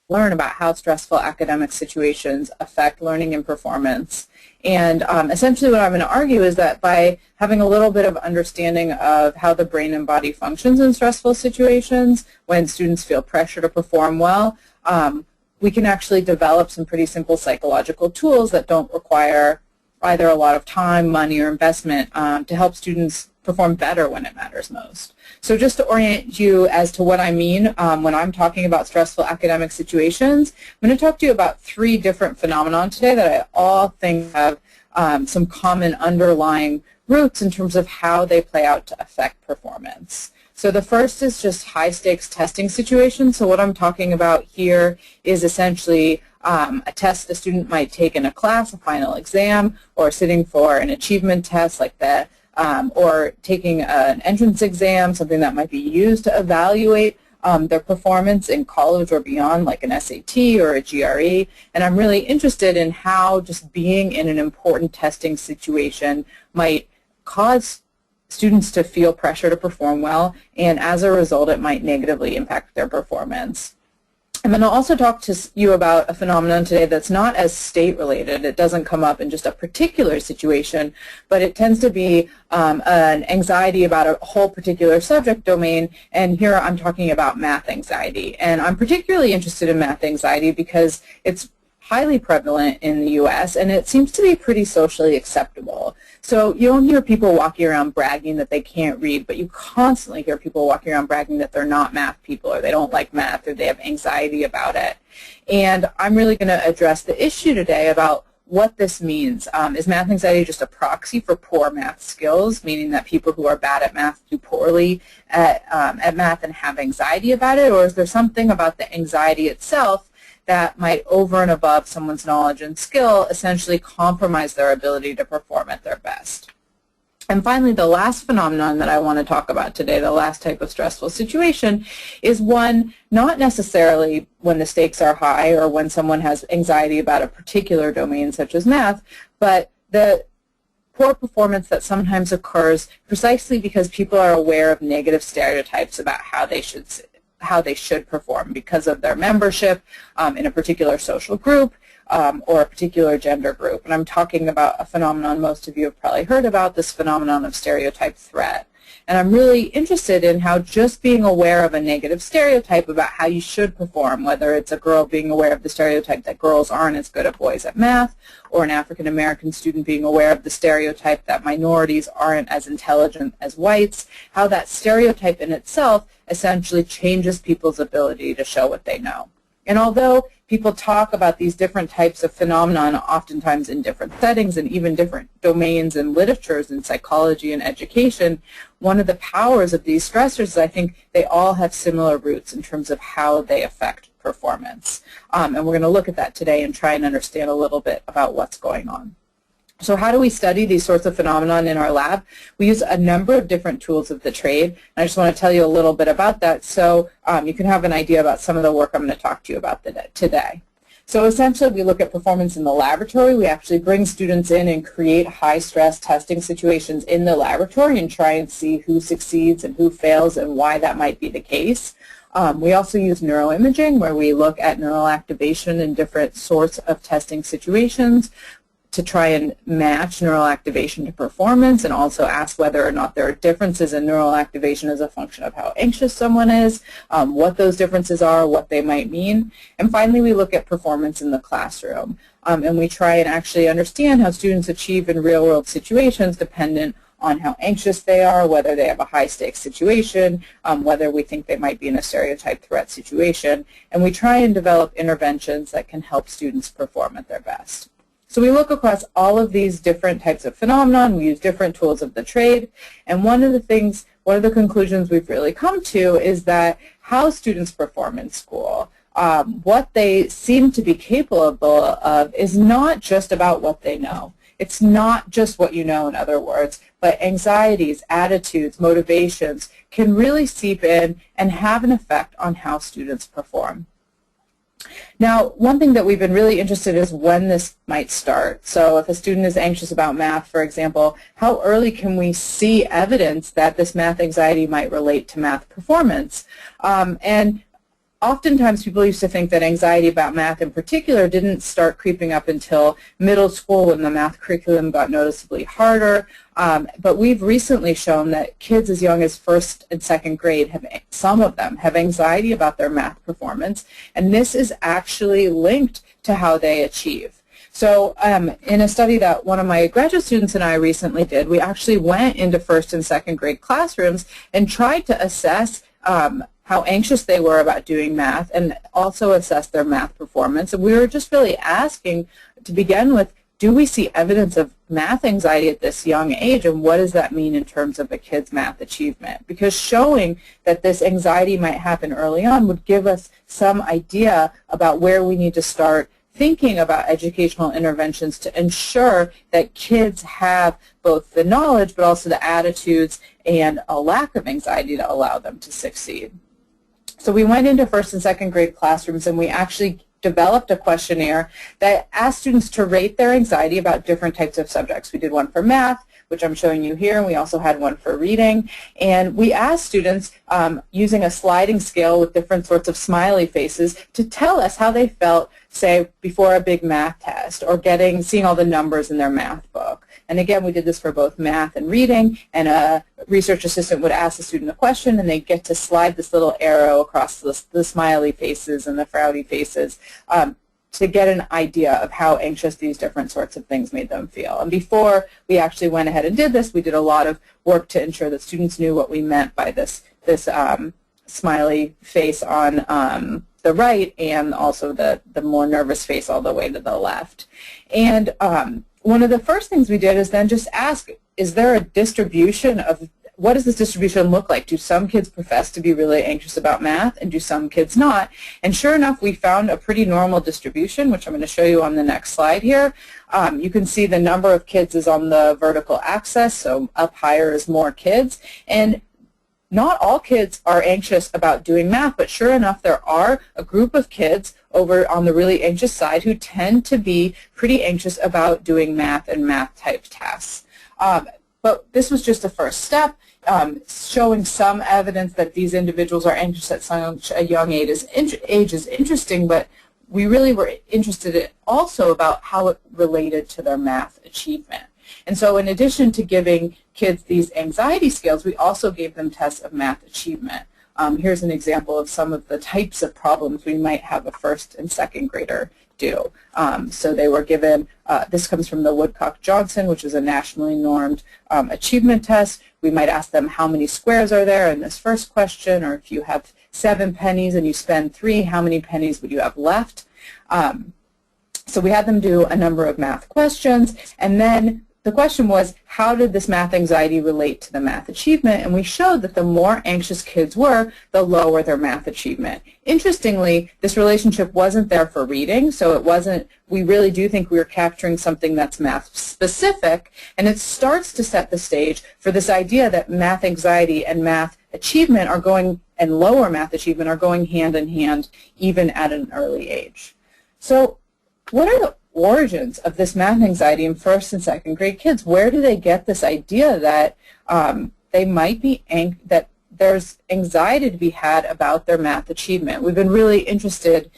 learn about how stressful academic situations affect learning and performance. And essentially what I'm going to argue is that by having a little bit of understanding of how the brain and body functions in stressful situations, when students feel pressure to perform well, we can actually develop some pretty simple psychological tools that don't require either a lot of time, money, or investment to help students perform better when it matters most. So just to orient you as to what I mean when I'm talking about stressful academic situations, I'm going to talk to you about 3 different phenomena today that I all think have some common underlying roots in terms of how they play out to affect performance. So the first is just high-stakes testing situations. So what I'm talking about here is essentially a test a student might take in a class, a final exam, or sitting for an achievement test like that, or taking an entrance exam, something that might be used to evaluate their performance in college or beyond, like an SAT or a GRE. And I'm really interested in how just being in an important testing situation might cause students to feel pressure to perform well, and as a result, it might negatively impact their performance. I'm going to also talk to you about a phenomenon today that's not as state-related. It doesn't come up in just a particular situation, but it tends to be an anxiety about a whole particular subject domain, and here I'm talking about math anxiety. And I'm particularly interested in math anxiety because it's highly prevalent in the U.S., and it seems to be pretty socially acceptable. So you don't hear people walking around bragging that they can't read, but you constantly hear people walking around bragging that they're not math people, or they don't like math, or they have anxiety about it. And I'm really going to address the issue today about what this means. Is math anxiety just a proxy for poor math skills, meaning that people who are bad at math do poorly at math and have anxiety about it, or is there something about the anxiety itself that might, over and above someone's knowledge and skill, essentially compromise their ability to perform at their best? And finally, the last phenomenon that I want to talk about today, the last type of stressful situation, is one not necessarily when the stakes are high or when someone has anxiety about a particular domain such as math, but the poor performance that sometimes occurs precisely because people are aware of negative stereotypes about how they should perform because of their membership in a particular social group or a particular gender group. And I'm talking about a phenomenon most of you have probably heard about, this phenomenon of stereotype threat. And I'm really interested in how just being aware of a negative stereotype about how you should perform, whether it's a girl being aware of the stereotype that girls aren't as good as boys at math, or an African-American student being aware of the stereotype that minorities aren't as intelligent as whites, how that stereotype in itself essentially changes people's ability to show what they know. And although people talk about these different types of phenomena oftentimes in different settings and even different domains and literatures in psychology and education, one of the powers of these stressors is I think they all have similar roots in terms of how they affect performance. And we're going to look at that today and try and understand a little bit about what's going on. So how do we study these sorts of phenomena in our lab? We use a number of different tools of the trade, and I just want to tell you a little bit about that so you can have an idea about some of the work I'm going to talk to you about today. So essentially we look at performance in the laboratory. We actually bring students in and create high-stress testing situations in the laboratory and try and see who succeeds and who fails and why that might be the case. We also use neuroimaging, where we look at neural activation in different sorts of testing situations to try and match neural activation to performance, and also ask whether or not there are differences in neural activation as a function of how anxious someone is, what those differences are, what they might mean. And finally, we look at performance in the classroom, and we try and actually understand how students achieve in real-world situations dependent on how anxious they are, whether they have a high-stakes situation, whether we think they might be in a stereotype threat situation, and we try and develop interventions that can help students perform at their best. So we look across all of these different types of phenomenon. We use different tools of the trade, and one of the conclusions we've really come to is that how students perform in school, what they seem to be capable of, is not just about what they know. It's not just what you know, in other words, but anxieties, attitudes, motivations can really seep in and have an effect on how students perform. Now, one thing that we've been really interested in is when this might start. So if a student is anxious about math, for example, how early can we see evidence that this math anxiety might relate to math performance? And oftentimes people used to think that anxiety about math in particular didn't start creeping up until middle school when the math curriculum got noticeably harder. But we've recently shown that kids as young as first and second grade some of them have anxiety about their math performance, and this is actually linked to how they achieve. So in a study that one of my graduate students and I recently did, we actually went into first and second grade classrooms and tried to assess how anxious they were about doing math and also assess their math performance. And we were just really asking, to begin with, do we see evidence of math anxiety at this young age, and what does that mean in terms of a kid's math achievement? Because showing that this anxiety might happen early on would give us some idea about where we need to start thinking about educational interventions to ensure that kids have both the knowledge but also the attitudes and a lack of anxiety to allow them to succeed. So we went into first and second grade classrooms, and we actually developed a questionnaire that asked students to rate their anxiety about different types of subjects. We did one for math, which I'm showing you here, and we also had one for reading. And we asked students, using a sliding scale with different sorts of smiley faces, to tell us how they felt, say, before a big math test or seeing all the numbers in their math book. And again, we did this for both math and reading, and a research assistant would ask the student a question, and they'd get to slide this little arrow across the smiley faces and the frowny faces to get an idea of how anxious these different sorts of things made them feel. And before we actually went ahead and did this, we did a lot of work to ensure that students knew what we meant by this smiley face on the right, and also the more nervous face all the way to the left. And one of the first things we did is then just ask, is there a distribution of, what does this distribution look like? Do some kids profess to be really anxious about math, and do some kids not? And sure enough, we found a pretty normal distribution, which I'm going to show you on the next slide here. You can see the number of kids is on the vertical axis, so up higher is more kids. And not all kids are anxious about doing math, but sure enough, there are a group of kids over on the really anxious side who tend to be pretty anxious about doing math and math-type tasks. But this was just the first step, showing some evidence that these individuals are anxious at such a young age is interesting, but we really were interested also about how it related to their math achievement. And so in addition to giving kids these anxiety scales, we also gave them tests of math achievement. Here's an example of some of the types of problems we might have a first and second grader do. So they were given, this comes from the Woodcock-Johnson, which is a nationally normed achievement test. We might ask them how many squares are there in this first question, or if you have 7 pennies and you spend 3, how many pennies would you have left? So we had them do a number of math questions, and then the question was, how did this math anxiety relate to the math achievement? And we showed that the more anxious kids were, the lower their math achievement. Interestingly, this relationship wasn't there for reading, so it wasn't, we really do think we were capturing something that's math specific, and it starts to set the stage for this idea that math anxiety and math achievement are going, and lower math achievement are going hand in hand even at an early age. So what are the origins of this math anxiety in first and second grade kids? Where do they get this idea that they might be that there's anxiety to be had about their math achievement? We've been really interested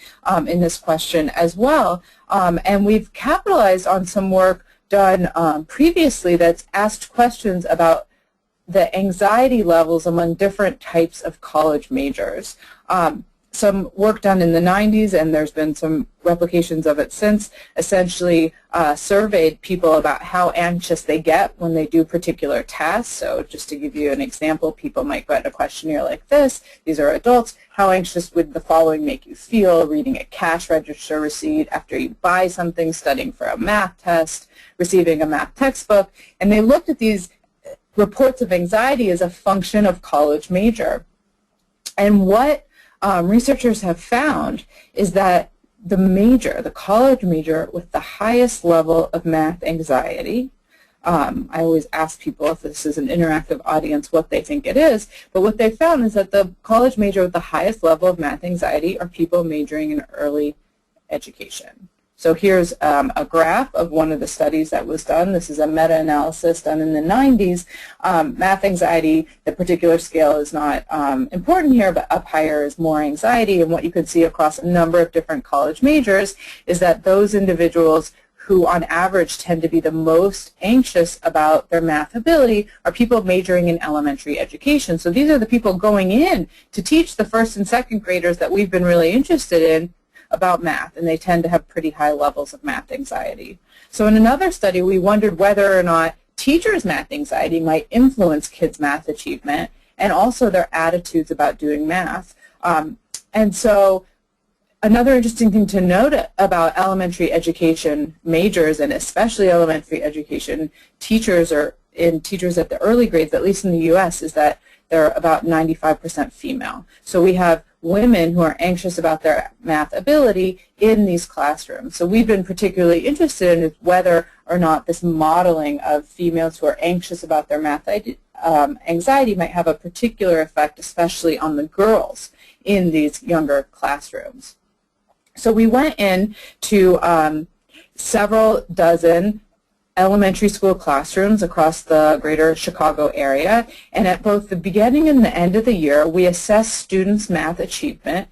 in this question as well, and we've capitalized on some work done previously that's asked questions about the anxiety levels among different types of college majors. Some work done in the 90s, and there's been some replications of it since, essentially surveyed people about how anxious they get when they do particular tasks. So just to give you an example, people might get a questionnaire like this. These are adults. How anxious would the following make you feel? Reading a cash register receipt, after you buy something, studying for a math test, receiving a math textbook. And they looked at these reports of anxiety as a function of college major. And what researchers have found is that the college major with the highest level of math anxiety, I always ask people, if this is an interactive audience, what they think it is, but what they found is that the college major with the highest level of math anxiety are people majoring in early education. So here's a graph of one of the studies that was done. This is a meta-analysis done in the 90s. Math anxiety, the particular scale is not important here, but up higher is more anxiety. And what you can see across a number of different college majors is that those individuals who on average tend to be the most anxious about their math ability are people majoring in elementary education. So these are the people going in to teach the first and second graders that we've been really interested in about math, and they tend to have pretty high levels of math anxiety. So in another study, we wondered whether or not teachers' math anxiety might influence kids' math achievement and also their attitudes about doing math. And so another interesting thing to note about elementary education majors, and especially elementary education teachers or in teachers at the early grades, at least in the U.S., is that they're about 95% female. So we have women who are anxious about their math ability in these classrooms. So we've been particularly interested in whether or not this modeling of females who are anxious about their math anxiety might have a particular effect, especially on the girls in these younger classrooms. So we went in to several dozen elementary school classrooms across the greater Chicago area, and at both the beginning and the end of the year, we assessed students' math achievement,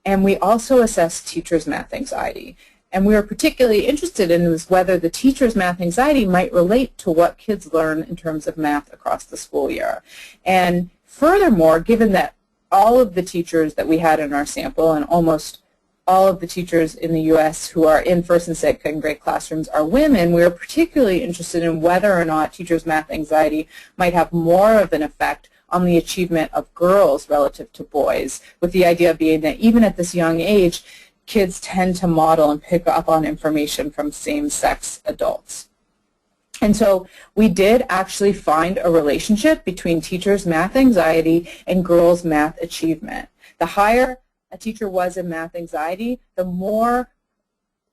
and we also assessed teachers' math anxiety. And we were particularly interested in was whether the teachers' math anxiety might relate to what kids learn in terms of math across the school year. And furthermore, given that all of the teachers that we had in our sample, and almost all of the teachers in the U.S. who are in first and second grade classrooms are women, we were particularly interested in whether or not teachers' math anxiety might have more of an effect on the achievement of girls relative to boys, with the idea being that even at this young age, kids tend to model and pick up on information from same-sex adults. And so we did actually find a relationship between teachers' math anxiety and girls' math achievement. The higher a teacher was in math anxiety, the more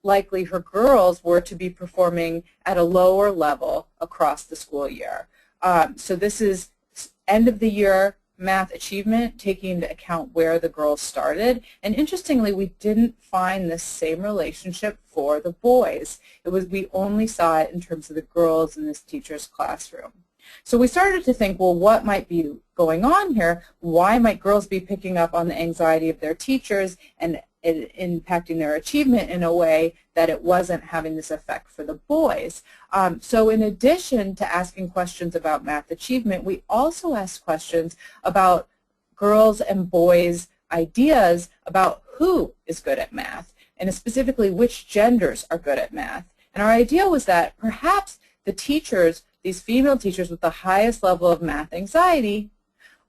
likely her girls were to be performing at a lower level across the school year. So this is end of the year math achievement, taking into account where the girls started. And interestingly, we didn't find the same relationship for the boys. We only saw it in terms of the girls in this teacher's classroom. So we started to think, well, what might be going on here? Why might girls be picking up on the anxiety of their teachers and impacting their achievement in a way that it wasn't having this effect for the boys? So in addition to asking questions about math achievement, we also asked questions about girls' and boys' ideas about who is good at math, and specifically which genders are good at math. And our idea was that perhaps the teachers, these female teachers with the highest level of math anxiety,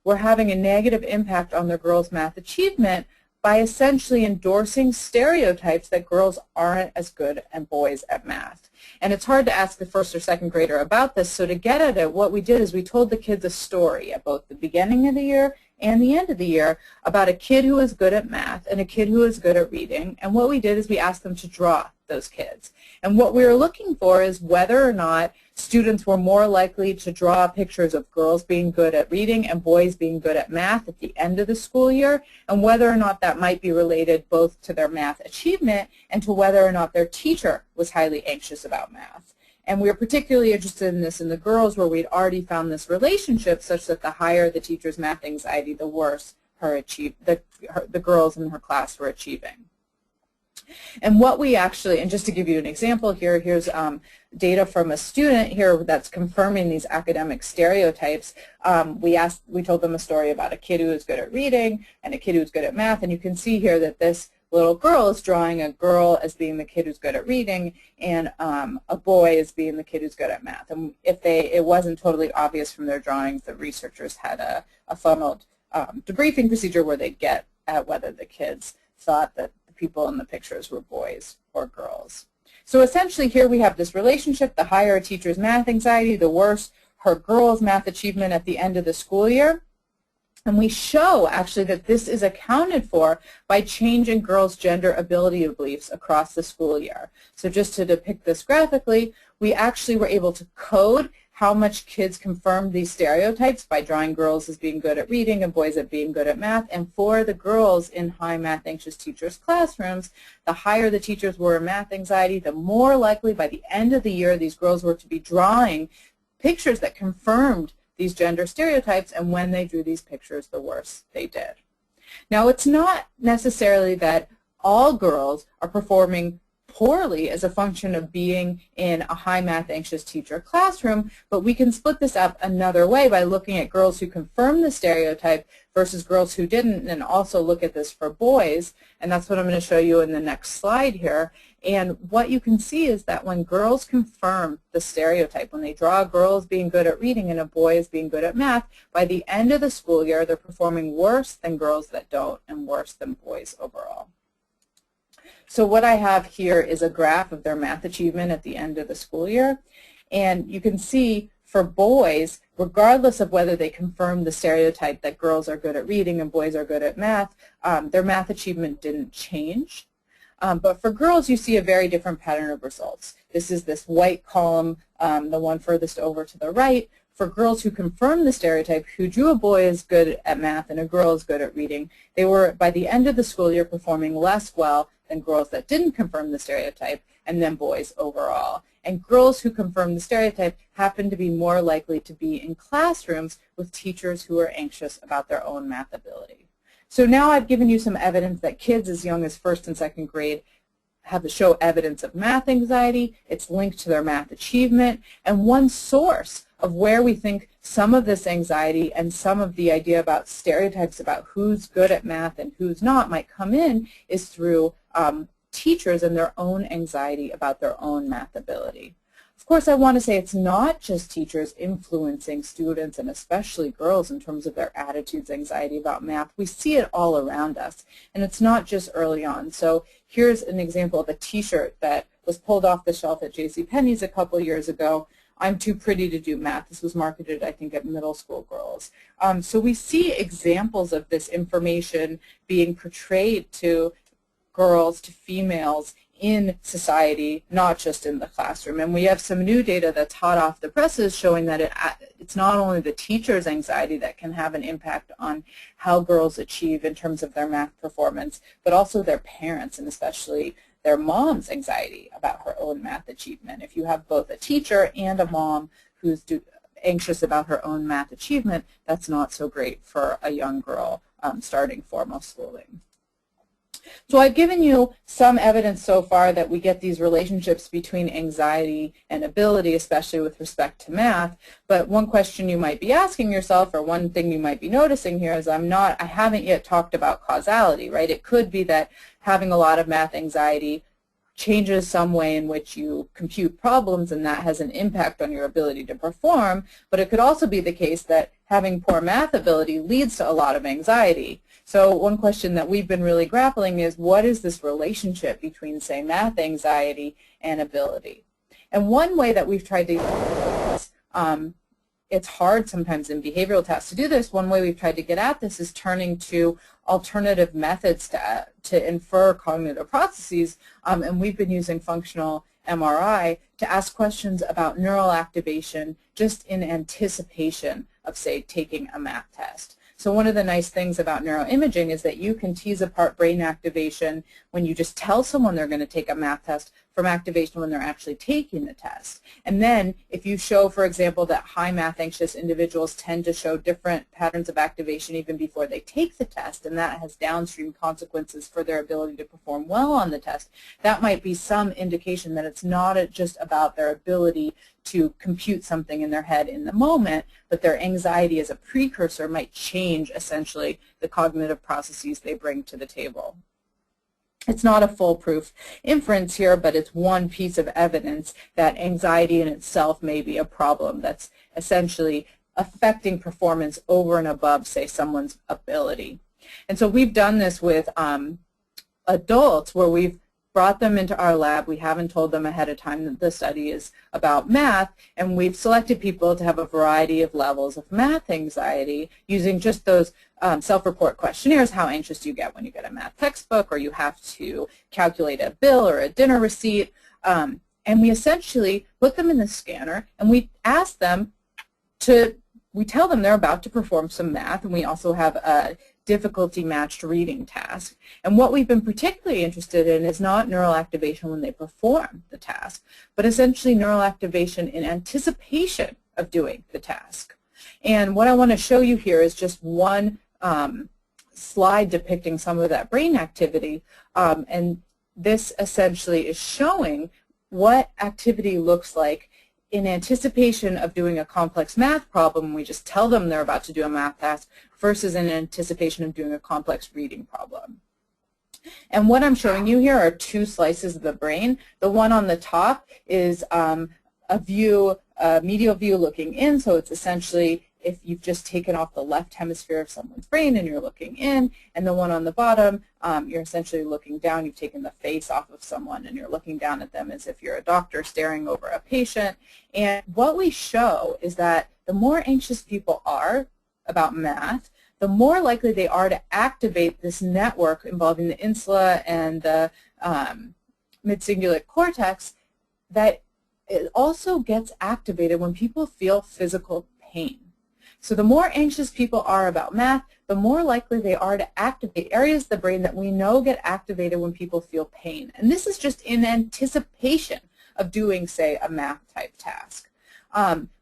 were having a negative impact on their girls' math achievement by essentially endorsing stereotypes that girls aren't as good as boys at math. And it's hard to ask the first or second grader about this, so to get at it, what we did is we told the kids a story at both the beginning of the year and the end of the year about a kid who was good at math and a kid who was good at reading. And what we did is we asked them to draw those kids. And what we were looking for is whether or not students were more likely to draw pictures of girls being good at reading and boys being good at math at the end of the school year, and whether or not that might be related both to their math achievement and to whether or not their teacher was highly anxious about math. And we were particularly interested in this in the girls, where we'd already found this relationship such that the higher the teacher's math anxiety, the worse the girls in her class were achieving. And what we actually, and just to give you an example here, here's data from a student here that's confirming these academic stereotypes. We told them a story about a kid who was good at reading and a kid who was good at math, and you can see here that this little girl is drawing a girl as being the kid who's good at reading and a boy as being the kid who's good at math. And if it wasn't totally obvious from their drawings, the researchers had a funneled debriefing procedure where they'd get at whether the kids thought that people in the pictures were boys or girls. So essentially here we have this relationship: the higher a teacher's math anxiety, the worse her girls' math achievement at the end of the school year. And we show actually that this is accounted for by changing girls' gender ability beliefs across the school year. So just to depict this graphically, we actually were able to code how much kids confirmed these stereotypes by drawing girls as being good at reading and boys at being good at math. And for the girls in high math anxious teachers' classrooms, the higher the teachers were in math anxiety, the more likely by the end of the year these girls were to be drawing pictures that confirmed these gender stereotypes, and when they drew these pictures, the worse they did. Now, it's not necessarily that all girls are performing poorly as a function of being in a high math anxious teacher classroom, but we can split this up another way by looking at girls who confirm the stereotype versus girls who didn't, and also look at this for boys, and that's what I'm going to show you in the next slide here. And what you can see is that when girls confirm the stereotype, when they draw girls being good at reading and a boy as being good at math, by the end of the school year they're performing worse than girls that don't and worse than boys overall. So what I have here is a graph of their math achievement at the end of the school year, and you can see for boys, regardless of whether they confirm the stereotype that girls are good at reading and boys are good at math, their math achievement didn't change. But for girls, you see a very different pattern of results. This is this white column, the one furthest over to the right. For girls who confirm the stereotype, who drew a boy as good at math and a girl as good at reading, they were, by the end of the school year, performing less well than girls that didn't confirm the stereotype, and then boys overall. And girls who confirm the stereotype happen to be more likely to be in classrooms with teachers who are anxious about their own math ability. So now I've given you some evidence that kids as young as 1st and 2nd grade have to show evidence of math anxiety. It's linked to their math achievement. And one source of where we think some of this anxiety and some of the idea about stereotypes about who's good at math and who's not might come in is through teachers and their own anxiety about their own math ability. Of course, I want to say it's not just teachers influencing students and especially girls in terms of their attitudes, anxiety about math. We see it all around us, and it's not just early on. So here's an example of a t-shirt that was pulled off the shelf at JCPenney's a couple years ago. I'm too pretty to do math. This was marketed, I think, at middle school girls. So we see examples of this information being portrayed to girls, to females in society, not just in the classroom. And we have some new data that's hot off the presses showing that it's not only the teacher's anxiety that can have an impact on how girls achieve in terms of their math performance, but also their parents and especially their mom's anxiety about her own math achievement. If you have both a teacher and a mom who's anxious about her own math achievement, that's not so great for a young girl starting formal schooling. So I've given you some evidence so far that we get these relationships between anxiety and ability, especially with respect to math. But one question you might be asking yourself, or one thing you might be noticing here, is I haven't yet talked about causality, right? It could be that having a lot of math anxiety changes some way in which you compute problems, and that has an impact on your ability to perform. But it could also be the case that having poor math ability leads to a lot of anxiety. So one question that we've been really grappling is, what is this relationship between, say, math anxiety and ability? And one way that we've tried to do this, it's hard sometimes in behavioral tests to do this, one way we've tried to get at this is turning to alternative methods to infer cognitive processes, and we've been using functional MRI to ask questions about neural activation just in anticipation of, say, taking a math test. So one of the nice things about neuroimaging is that you can tease apart brain activation when you just tell someone they're going to take a math test from activation when they're actually taking the test. And then if you show, for example, that high math anxious individuals tend to show different patterns of activation even before they take the test, and that has downstream consequences for their ability to perform well on the test, that might be some indication that it's not just about their ability to compute something in their head in the moment, but their anxiety as a precursor might change essentially the cognitive processes they bring to the table. It's not a foolproof inference here, but it's one piece of evidence that anxiety in itself may be a problem that's essentially affecting performance over and above, say, someone's ability. And so we've done this with adults where we've brought them into our lab. We haven't told them ahead of time that the study is about math, and we've selected people to have a variety of levels of math anxiety using just those self-report questionnaires. How anxious do you get when you get a math textbook, or you have to calculate a bill or a dinner receipt? and we essentially put them in the scanner, and we ask them we tell them they're about to perform some math, and we also have a difficulty-matched reading task. And what we've been particularly interested in is not neural activation when they perform the task, but essentially neural activation in anticipation of doing the task. And what I want to show you here is just one slide depicting some of that brain activity, and this essentially is showing what activity looks like in anticipation of doing a complex math problem. We just tell them they're about to do a math task versus in anticipation of doing a complex reading problem. And what I'm showing you here are two slices of the brain. The one on the top is a medial view looking in, so it's essentially if you've just taken off the left hemisphere of someone's brain and you're looking in, and the one on the bottom, you're essentially looking down. You've taken the face off of someone and you're looking down at them as if you're a doctor staring over a patient. And what we show is that the more anxious people are about math, the more likely they are to activate this network involving the insula and the midcingulate cortex, that it also gets activated when people feel physical pain. So the more anxious people are about math, the more likely they are to activate areas of the brain that we know get activated when people feel pain. And this is just in anticipation of doing, say, a math type task.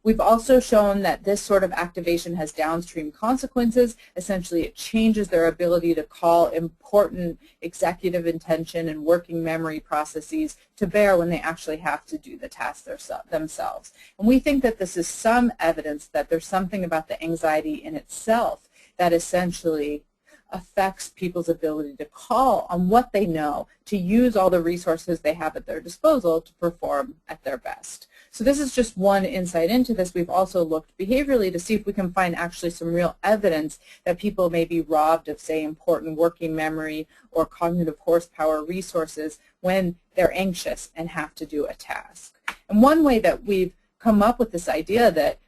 We've also shown that this sort of activation has downstream consequences. Essentially, it changes their ability to call important executive intention and working memory processes to bear when they actually have to do the task themselves. And we think that this is some evidence that there's something about the anxiety in itself that essentially affects people's ability to call on what they know, to use all the resources they have at their disposal to perform at their best. So this is just one insight into this. We've also looked behaviorally to see if we can find actually some real evidence that people may be robbed of, say, important working memory or cognitive horsepower resources when they're anxious and have to do a task. And one way that we've come up with this idea that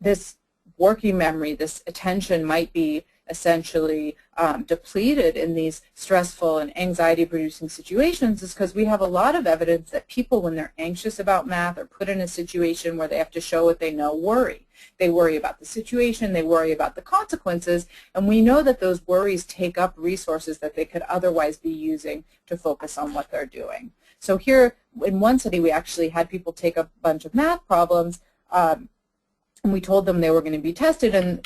this working memory, this attention might be essentially depleted in these stressful and anxiety-producing situations is because we have a lot of evidence that people, when they're anxious about math or put in a situation where they have to show what they know, worry. They worry about the situation, they worry about the consequences, and we know that those worries take up resources that they could otherwise be using to focus on what they're doing. So here, in one study, we actually had people take a bunch of math problems, and we told them they were going to be tested and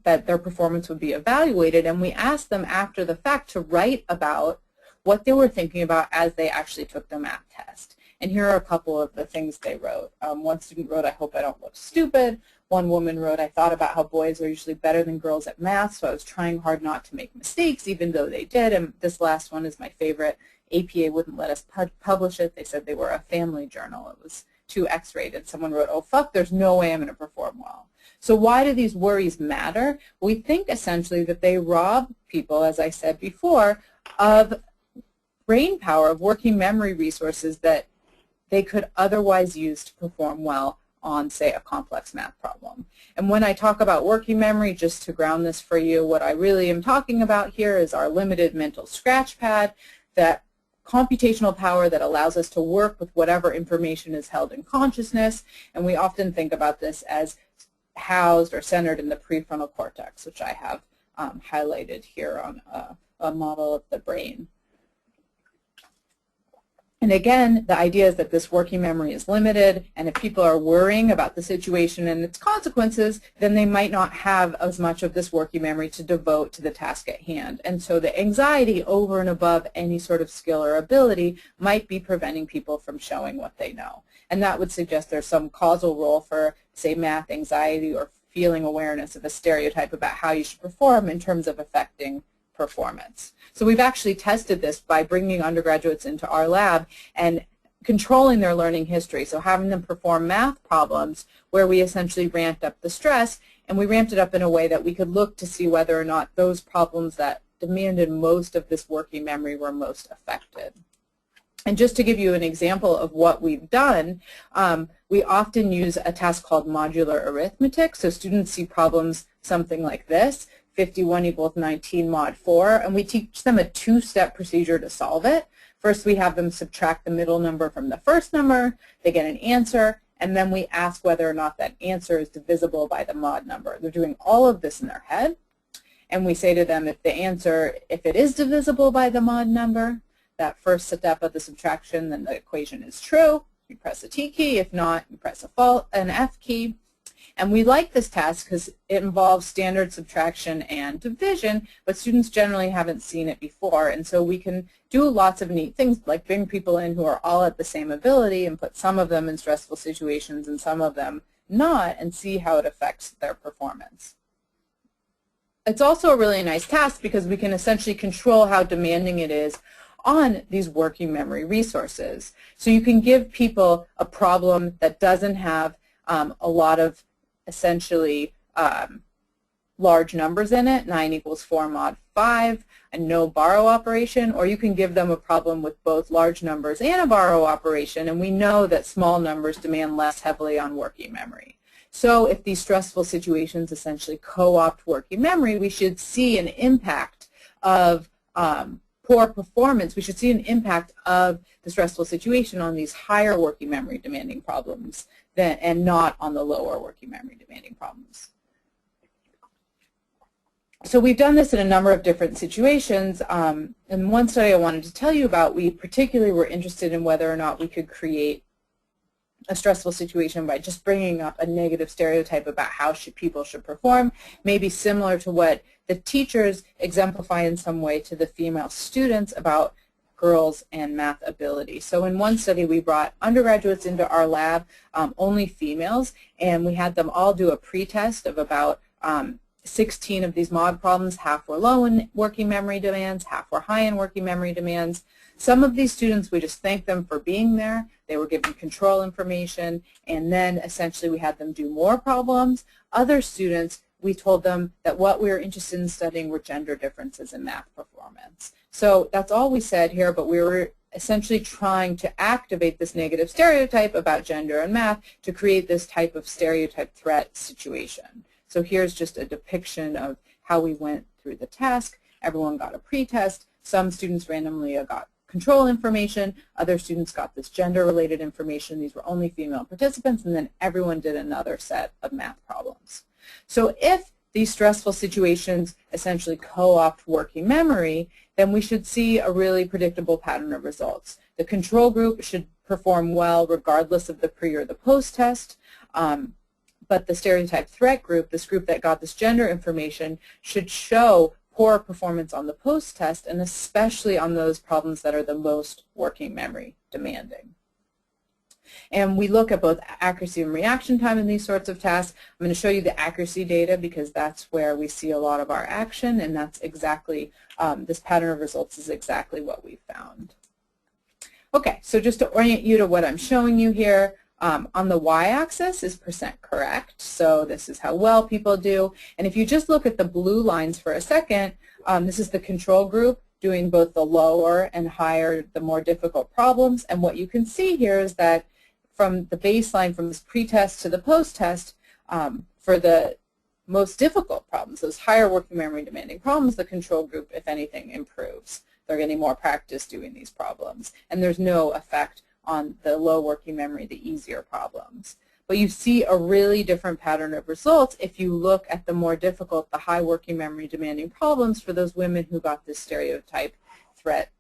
that their performance would be evaluated, and we asked them after the fact to write about what they were thinking about as they actually took the math test. And here are a couple of the things they wrote. One student wrote, "I hope I don't look stupid." One woman wrote, "I thought about how boys are usually better than girls at math, so I was trying hard not to make mistakes, even though they did." And this last one is my favorite. APA wouldn't let us publish it. They said they were a family journal. It was too X-rated. Someone wrote, "Oh, fuck, there's no way I'm going to perform well." So why do these worries matter? We think essentially that they rob people, as I said before, of brain power, of working memory resources that they could otherwise use to perform well on, say, a complex math problem. And when I talk about working memory, just to ground this for you, what I really am talking about here is our limited mental scratch pad, that computational power that allows us to work with whatever information is held in consciousness, and we often think about this as housed or centered in the prefrontal cortex, which I have highlighted here on a model of the brain. And again, the idea is that this working memory is limited, and if people are worrying about the situation and its consequences, then they might not have as much of this working memory to devote to the task at hand. And so the anxiety over and above any sort of skill or ability might be preventing people from showing what they know. And that would suggest there's some causal role for, say, math anxiety or feeling awareness of a stereotype about how you should perform in terms of affecting performance. So we've actually tested this by bringing undergraduates into our lab and controlling their learning history, so having them perform math problems where we essentially ramped up the stress, and we ramped it up in a way that we could look to see whether or not those problems that demanded most of this working memory were most affected. And just to give you an example of what we've done, we often use a task called modular arithmetic. So students see problems something like this. 51 equals 19 mod 4, and we teach them a two-step procedure to solve it. First, we have them subtract the middle number from the first number, they get an answer, and then we ask whether or not that answer is divisible by the mod number. They're doing all of this in their head, and we say to them, if it is divisible by the mod number, that first step of the subtraction, then the equation is true. You press the T key. If not, you press an F key. And we like this task because it involves standard subtraction and division, but students generally haven't seen it before. And so we can do lots of neat things, like bring people in who are all at the same ability and put some of them in stressful situations and some of them not, and see how it affects their performance. It's also a really nice task because we can essentially control how demanding it is on these working memory resources. So you can give people a problem that doesn't have a lot of essentially large numbers in it, 9 equals 4 mod 5, a no borrow operation, or you can give them a problem with both large numbers and a borrow operation, and we know that small numbers demand less heavily on working memory. So if these stressful situations essentially co-opt working memory, we should see an impact of poor performance. We should see an impact of the stressful situation on these higher working memory demanding problems and not on the lower working memory demanding problems. So we've done this in a number of different situations. In one study I wanted to tell you about, we particularly were interested in whether or not we could create a stressful situation by just bringing up a negative stereotype about how people should perform, maybe similar to what the teachers exemplify in some way to the female students about girls and math ability. So in one study we brought undergraduates into our lab, only females, and we had them all do a pretest of about 16 of these mod problems. Half were low in working memory demands, half were high in working memory demands. Some of these students, we just thanked them for being there. They were given control information, and then essentially we had them do more problems. Other students, we told them that what we were interested in studying were gender differences in math performance. So that's all we said here, but we were essentially trying to activate this negative stereotype about gender and math to create this type of stereotype threat situation. So here's just a depiction of how we went through the task. Everyone got a pretest. Some students randomly got control information. Other students got this gender-related information. These were only female participants, and then everyone did another set of math problems. So if these stressful situations essentially co-opt working memory, then we should see a really predictable pattern of results. The control group should perform well regardless of the pre or the post test, but the stereotype threat group, this group that got this gender information, should show poor performance on the post test, and especially on those problems that are the most working memory demanding. And we look at both accuracy and reaction time in these sorts of tasks. I'm going to show you the accuracy data because that's where we see a lot of our action, and that's exactly, this pattern of results is exactly what we found. Okay, so just to orient you to what I'm showing you here, on the y-axis is % correct, so this is how well people do. And if you just look at the blue lines for a second, this is the control group doing both the lower and higher, the more difficult problems. And what you can see here is that from the baseline, from this pre-test to the post-test, for the most difficult problems, those higher working memory demanding problems, the control group, if anything, improves. They're getting more practice doing these problems. And there's no effect on the low working memory, the easier problems. But you see a really different pattern of results if you look at the more difficult, the high working memory demanding problems for those women who got this stereotype threat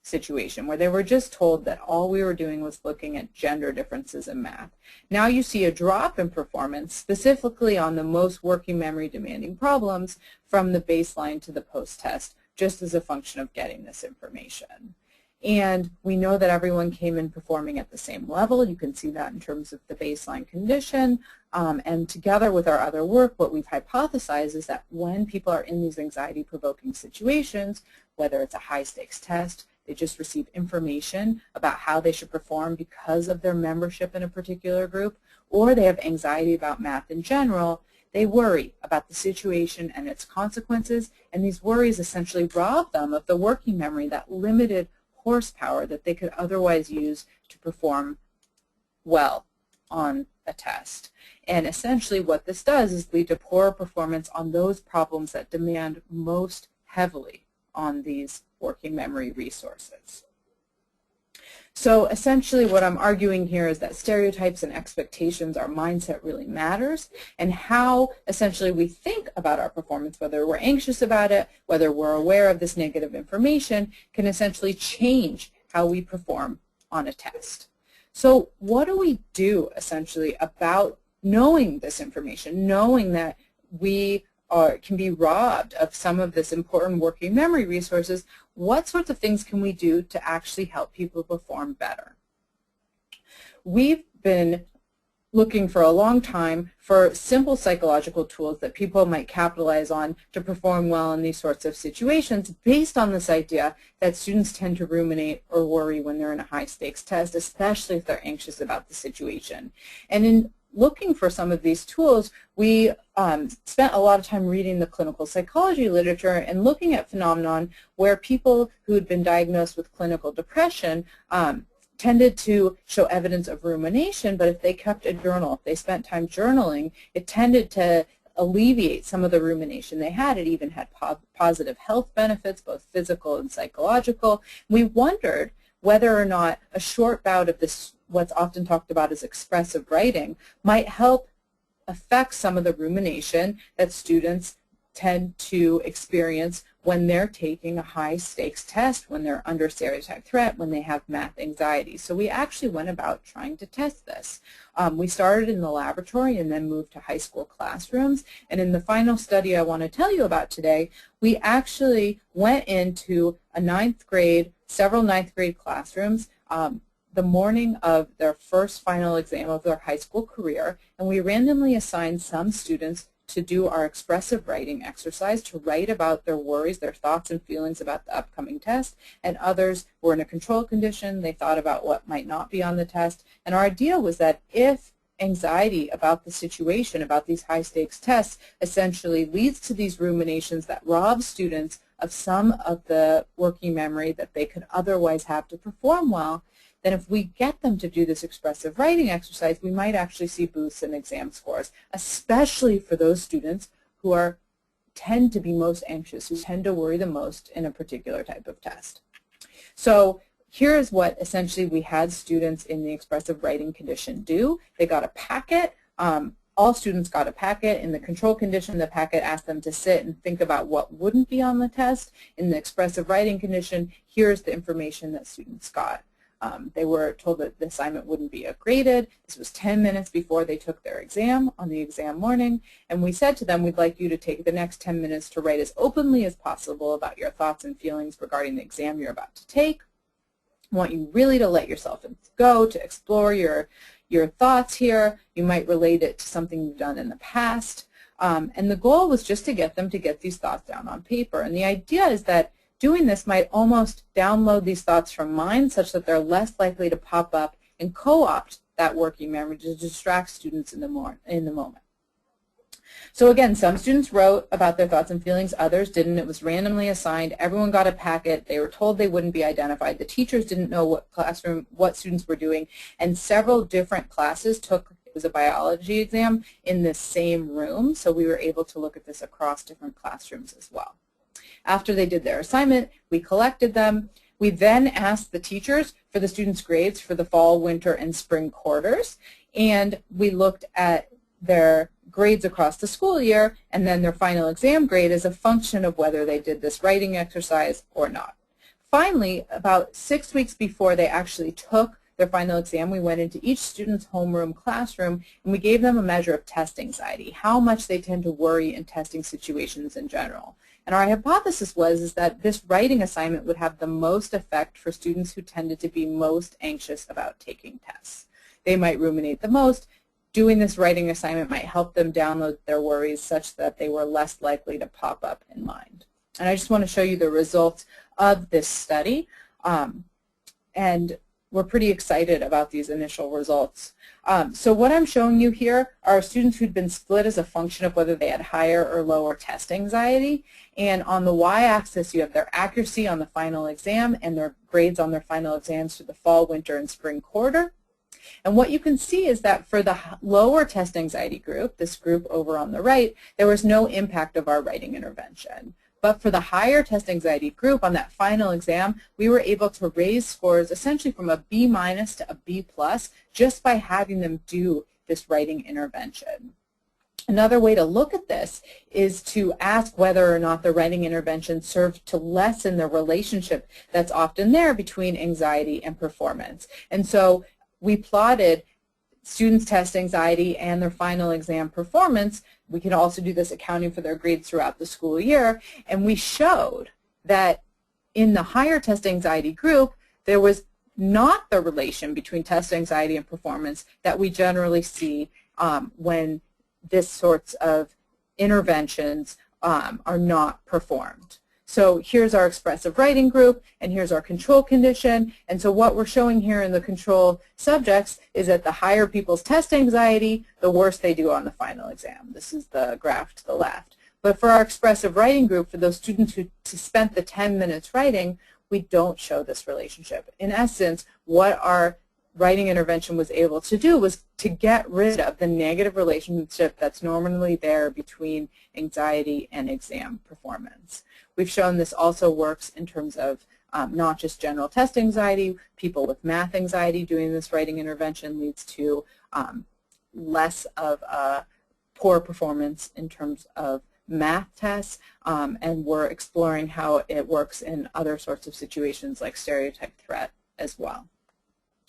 situation, where they were just told that all we were doing was looking at gender differences in math. Now you see a drop in performance, specifically on the most working memory demanding problems from the baseline to the post-test, just as a function of getting this information. And we know that everyone came in performing at the same level. You can see that in terms of the baseline condition. And together with our other work, what we've hypothesized is that when people are in these anxiety-provoking situations, whether it's a high-stakes test, they just receive information about how they should perform because of their membership in a particular group, or they have anxiety about math in general, they worry about the situation and its consequences, and these worries essentially rob them of the working memory, that limited horsepower that they could otherwise use to perform well on a test. And essentially what this does is lead to poorer performance on those problems that demand most heavily on these working memory resources. So essentially what I'm arguing here is that stereotypes and expectations, our mindset really matters, and how essentially we think about our performance, whether we're anxious about it, whether we're aware of this negative information, can essentially change how we perform on a test. So what do we do essentially about knowing this information, knowing that we can be robbed of some of this important working memory resources? What sorts of things can we do to actually help people perform better? We've been looking for a long time for simple psychological tools that people might capitalize on to perform well in these sorts of situations, based on this idea that students tend to ruminate or worry when they're in a high-stakes test, especially if they're anxious about the situation. And in looking for some of these tools, we spent a lot of time reading the clinical psychology literature and looking at phenomenon where people who had been diagnosed with clinical depression tended to show evidence of rumination, but if they kept a journal, if they spent time journaling, it tended to alleviate some of the rumination they had. It even had positive health benefits, both physical and psychological. We wondered whether or not a short bout of this, what's often talked about as expressive writing, might help affect some of the rumination that students tend to experience when they're taking a high-stakes test, when they're under stereotype threat, when they have math anxiety. So we actually went about trying to test this. We started in the laboratory and then moved to high school classrooms. And in the final study I want to tell you about today, we actually went into a several ninth grade classrooms the morning of their first final exam of their high school career, and we randomly assigned some students to do our expressive writing exercise, to write about their worries, their thoughts and feelings about the upcoming test, and others were in a control condition. They thought about what might not be on the test, and our idea was that if anxiety about the situation, about these high-stakes tests, essentially leads to these ruminations that rob students of some of the working memory that they could otherwise have to perform well, then if we get them to do this expressive writing exercise, we might actually see boosts in exam scores, especially for those students who tend to be most anxious, who tend to worry the most in a particular type of test. So here's what essentially we had students in the expressive writing condition do. They got a packet. All students got a packet. In the control condition, the packet asked them to sit and think about what wouldn't be on the test. In the expressive writing condition, here's the information that students got. They were told that the assignment wouldn't be graded. This was 10 minutes before they took their exam on the exam morning, and we said to them, we'd like you to take the next 10 minutes to write as openly as possible about your thoughts and feelings regarding the exam you're about to take. I want you really to let yourself go, to explore your thoughts here. You might relate it to something you've done in the past. And the goal was just to get them to get these thoughts down on paper. And the idea is that doing this might almost download these thoughts from mind such that they're less likely to pop up and co-opt that working memory to distract students in the moment. So again, some students wrote about their thoughts and feelings, others didn't. It was randomly assigned. Everyone got a packet. They were told they wouldn't be identified. The teachers didn't know what students were doing, and several different classes took, it was a biology exam, in the same room, so we were able to look at this across different classrooms as well. After they did their assignment, we collected them. We then asked the teachers for the students' grades for the fall, winter, and spring quarters, and we looked at their grades across the school year and then their final exam grade as a function of whether they did this writing exercise or not. Finally, about 6 weeks before they actually took their final exam, we went into each student's homeroom classroom and we gave them a measure of test anxiety, how much they tend to worry in testing situations in general. And our hypothesis is that this writing assignment would have the most effect for students who tended to be most anxious about taking tests. They might ruminate the most. Doing this writing assignment might help them download their worries such that they were less likely to pop up in mind. And I just want to show you the results of this study. And we're pretty excited about these initial results. So what I'm showing you here are students who'd been split as a function of whether they had higher or lower test anxiety. And on the y-axis, you have their accuracy on the final exam and their grades on their final exams for the fall, winter, and spring quarter. And what you can see is that for the lower test anxiety group, this group over on the right, there was no impact of our writing intervention. But for the higher test anxiety group on that final exam, we were able to raise scores essentially from a B- to a B+ just by having them do this writing intervention. Another way to look at this is to ask whether or not the writing intervention served to lessen the relationship that's often there between anxiety and performance. And so we plotted students' test anxiety and their final exam performance. We can also do this accounting for their grades throughout the school year, and we showed that in the higher test anxiety group, there was not the relation between test anxiety and performance that we generally see when this sorts of interventions are not performed. So here's our expressive writing group, and here's our control condition. And so what we're showing here in the control subjects is that the higher people's test anxiety, the worse they do on the final exam. This is the graph to the left. But for our expressive writing group, for those students who spent the 10 minutes writing, we don't show this relationship. In essence, what our writing intervention was able to do was to get rid of the negative relationship that's normally there between anxiety and exam performance. We've shown this also works in terms of not just general test anxiety. People with math anxiety doing this writing intervention leads to less of a poor performance in terms of math tests, and we're exploring how it works in other sorts of situations like stereotype threat as well.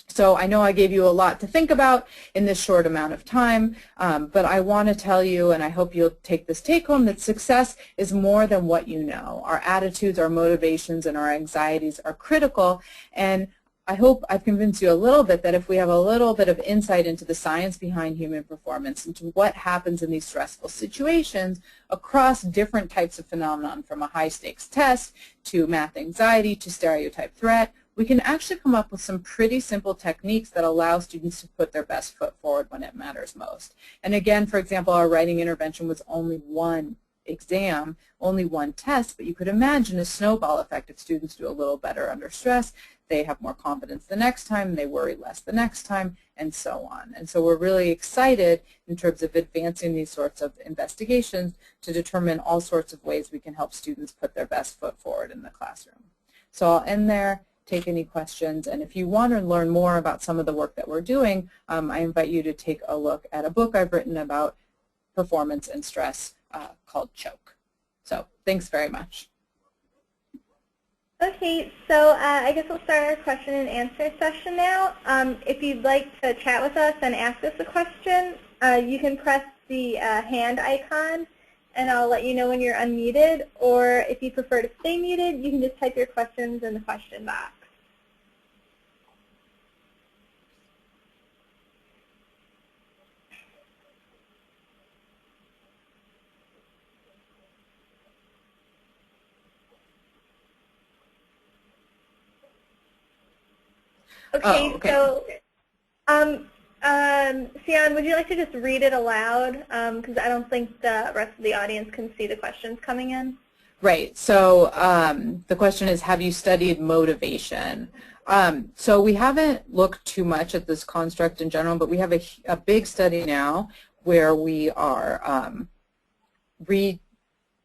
So I know I gave you a lot to think about in this short amount of time, but I want to tell you, and I hope you'll take this take home, that success is more than what you know. Our attitudes, our motivations, and our anxieties are critical, and I hope I've convinced you a little bit that if we have a little bit of insight into the science behind human performance, into what happens in these stressful situations across different types of phenomenon, from a high-stakes test to math anxiety to stereotype threat, we can actually come up with some pretty simple techniques that allow students to put their best foot forward when it matters most. And again, for example, our writing intervention was only one exam, only one test, but you could imagine a snowball effect. If students do a little better under stress, they have more confidence the next time, they worry less the next time, and so on. And so we're really excited in terms of advancing these sorts of investigations to determine all sorts of ways we can help students put their best foot forward in the classroom. So I'll end there, take any questions, and if you want to learn more about some of the work that we're doing, I invite you to take a look at a book I've written about performance and stress called Choke. So thanks very much. Okay, so I guess we'll start our question and answer session now. If you'd like to chat with us and ask us a question, you can press the hand icon and I'll let you know when you're unmuted, or if you prefer to stay muted, you can just type your questions in the question box. Okay, okay. so Sian, would you like to just read it aloud? Because I don't think the rest of the audience can see the questions coming in. Right. So the question is, have you studied motivation? So we haven't looked too much at this construct in general, but we have a big study now where we are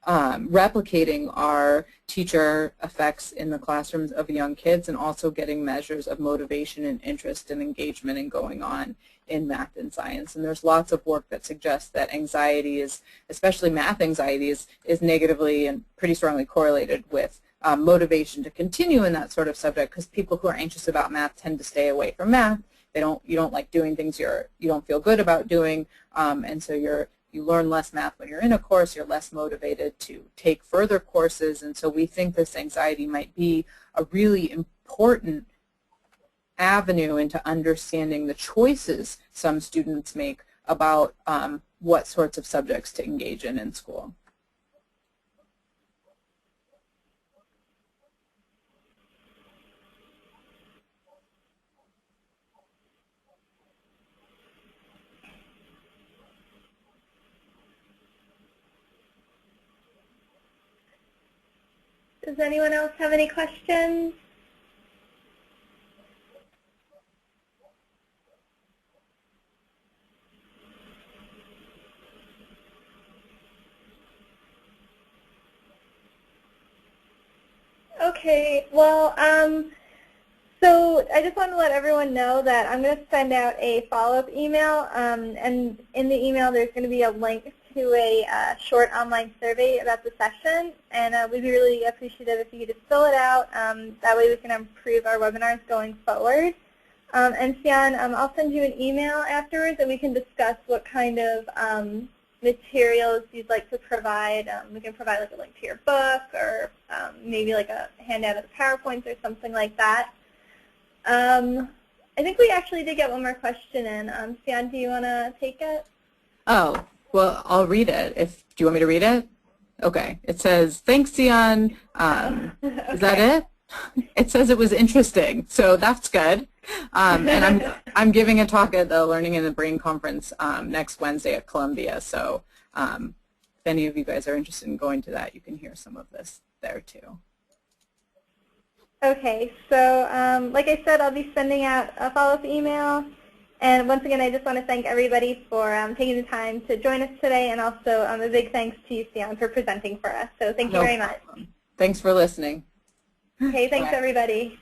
replicating our teacher effects in the classrooms of young kids, and also getting measures of motivation and interest and engagement and going on in math and science. And there's lots of work that suggests that anxiety is, especially math anxiety, is negatively and pretty strongly correlated with motivation to continue in that sort of subject, because people who are anxious about math tend to stay away from math. You don't like doing things you don't feel good about doing, and so you learn less math when you're in a course, you're less motivated to take further courses, and so we think this anxiety might be a really important avenue into understanding the choices some students make about what sorts of subjects to engage in school. Does anyone else have any questions? Okay, well, so I just want to let everyone know that I'm going to send out a follow-up email, and in the email there's going to be a link to a short online survey about the session, and we'd be really appreciative if you could just fill it out. That way we can improve our webinars going forward. And Sian, I'll send you an email afterwards, and we can discuss what kind of materials you'd like to provide. We can provide like a link to your book, or maybe like a handout of the PowerPoints or something like that. I think we actually did get one more question in. Sian, do you want to take it? Oh, well, I'll read it. Do you want me to read it? Okay. It says, thanks, Sian. Okay. Is that it? It says it was interesting, so that's good. And I'm giving a talk at the Learning in the Brain conference next Wednesday at Columbia. So if any of you guys are interested in going to that, you can hear some of this there too. Okay, so like I said, I'll be sending out a follow-up email. And once again, I just want to thank everybody for taking the time to join us today, and also a big thanks to you, Sian, for presenting for us. So thank you very much. Thanks for listening. Okay, thanks, everybody.